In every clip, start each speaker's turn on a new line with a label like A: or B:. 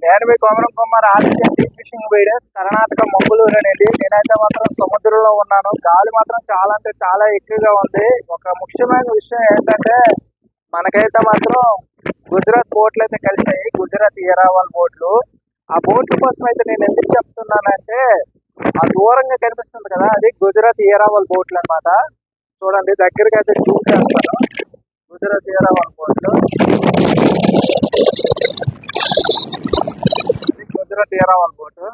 A: నేను మీ Komaram Kumar Aditya sea fishing videos Karnataka Mangaluru అనేది. నేనైతే మాత్రం సముద్రంలో ఉన్నాను. గాలి మాత్రం చాలా అంటే చాలా ఎక్కువగా ఉంది. ఒక ముఖ్యమైన విషయం ఏంటంటే మనకైతే మాత్రం గుజరాత్ బోట్లు అయితే కలిసాయి, గుజరాత్ ఏరావాల్ బోట్లు. ఆ బోట్ల కోసం అయితే నేను ఎందుకు చెప్తున్నానంటే ఆ దూరంగా కనిపిస్తుంది కదా, అది గుజరాత్ ఏరావాల్ బోట్లు అన్నమాట. చూడండి, దగ్గరగా అయితే జూమ్ చేస్తాను. గుజరాత్ ఏరావాల్ బోట్లు, గుజరాత్ ఏరావాల్ బోట్.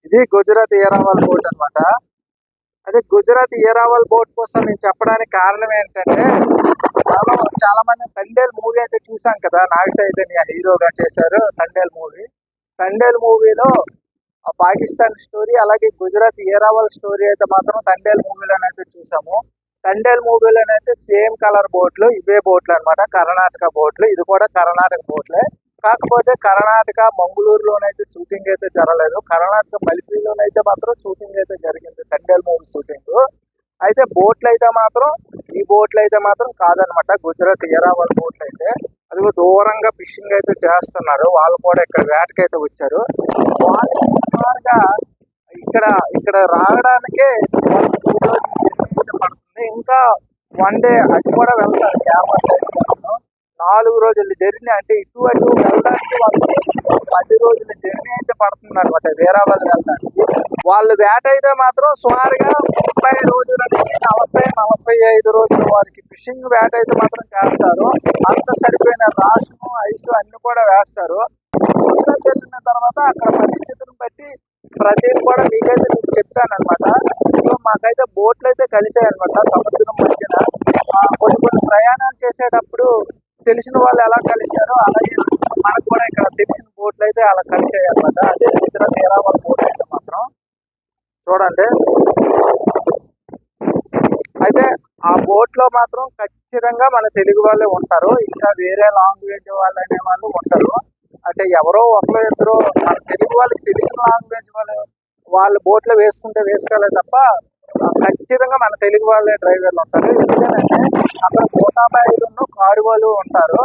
A: ఇది గుజరాత్ ఏరావాల్ బోట్ అన్నమాట. అదే గుజరాత్ ఏరావాల్ బోట్ కోసం నేను చెప్పడానికి కారణం ఏంటంటే, మనం చాలా మంది తండేల్ మూవీ అయితే చూసాం కదా, నాగ చైతన్య హీరోగా చేశారు తండేల్ మూవీ. తండేల్ మూవీలో ఆ పాకిస్తాన్ స్టోరీ, అలాగే గుజరాత్ ఏరావాల్ స్టోరీ అయితే మాత్రం తండేల్ మూవీలోనైతే చూసాము. తండేల్ మూవీలోనైతే సేమ్ కలర్ బోట్లు, ఇవే బోట్లు అన్నమాట, కర్ణాటక బోట్లు. ఇది కూడా కర్ణాటక బోట్లే, కాకపోతే కర్ణాటక మంగళూరులోనైతే షూటింగ్ అయితే జరగలేదు. కర్ణాటక మలిపిలోనైతే మాత్రం షూటింగ్ అయితే జరిగింది, తండేల్ మూవీ షూటింగ్. అయితే బోట్లు అయితే మాత్రం ఈ బోట్లు అయితే మాత్రం కాదనమాట, గుజరాత్ ఏరావాల్ బోట్లు అయితే. అది దూరంగా ఫిషింగ్ అయితే చేస్తున్నారు. వాళ్ళు కూడా ఇక్కడ వేటకైతే వచ్చారు. వాళ్ళకి సుమారుగా ఇక్కడ రావడానికే 2 రోజులు పడుతుంది. ఇంకా 1 డే అది కూడా వెళ్తారు క్యాంపస్ సైడ్. 4 రోజుల జర్నీ, అంటే ఇటు అటు వెళ్ళడానికి వాళ్ళకి 10 రోజుల జర్నీ అయితే పడుతుంది అనమాట వేరావాల్ వెళ్ళడానికి. వాళ్ళు వేట అయితే మాత్రం సుమారుగా 30 రోజుల నుంచి 40-45 రోజులు వారికి ఫిషింగ్ వేట అయితే మాత్రం చేస్తారు. అంత సరిపోయిన రాషను, ఐస్ అన్ని కూడా వేస్తారు. గుజరాత్ వెళ్ళిన తర్వాత అక్కడ పరిస్థితులను బట్టి ప్రతిదీ కూడా మీకైతే మీకు చెప్తాను అనమాట. సో మాకైతే బోట్లు అయితే కలిసాయి అనమాట సముద్రం మధ్యన. కొన్ని ప్రయాణాలు చేసేటప్పుడు తెలిసిన వాళ్ళు ఎలా కలిశారో అలాగే మనకు కూడా ఇక్కడ తెలిసిన బోట్లు అయితే అలా కలిసాయి అనమాట. అదే గుజరాత్ ఏరావాల్ బోట్ అయితే మాత్రం చూడండి. అయితే ఆ బోట్ లో మాత్రం ఖచ్చితంగా మన తెలుగు వాళ్ళే ఉంటారు, ఇంకా వేరే లాంగ్వేజ్ వాళ్ళు అనే వాళ్ళు ఉంటారు. అంటే ఎవరో ఒకరో ఇద్దరు మన తెలుగు వాళ్ళకి తెలిసిన లాంగ్వేజ్ వాళ్ళు బోట్లో వేసుకుంటే వేసుకోలే తప్ప ఖచ్చితంగా మన తెలుగు వాళ్ళే డ్రైవర్లు ఉంటారు. ఎందుకంటే అక్కడ కోటాబాయిలు కారువాళ్ళు ఉంటారు.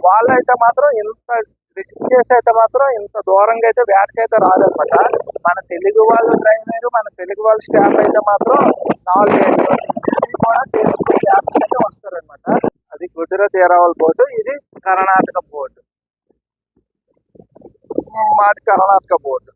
A: వాళ్ళు అయితే మాత్రం ఇంత రిస్క్ చేసి అయితే మాత్రం ఇంత దూరంగా అయితే వేటకైతే రాదనమాట. మన తెలుగు వాళ్ళు డ్రైవర్, మన తెలుగు వాళ్ళ స్టాఫ్ అయితే మాత్రం 4-5 రోజులు కూడా చేసుకుని వేటకైతే వస్తారనమాట. అది గుజరాత్ ఏరావాల్ బోటు, ఇది కర్ణాటక బోటు, మాది కర్ణాటక బోటు.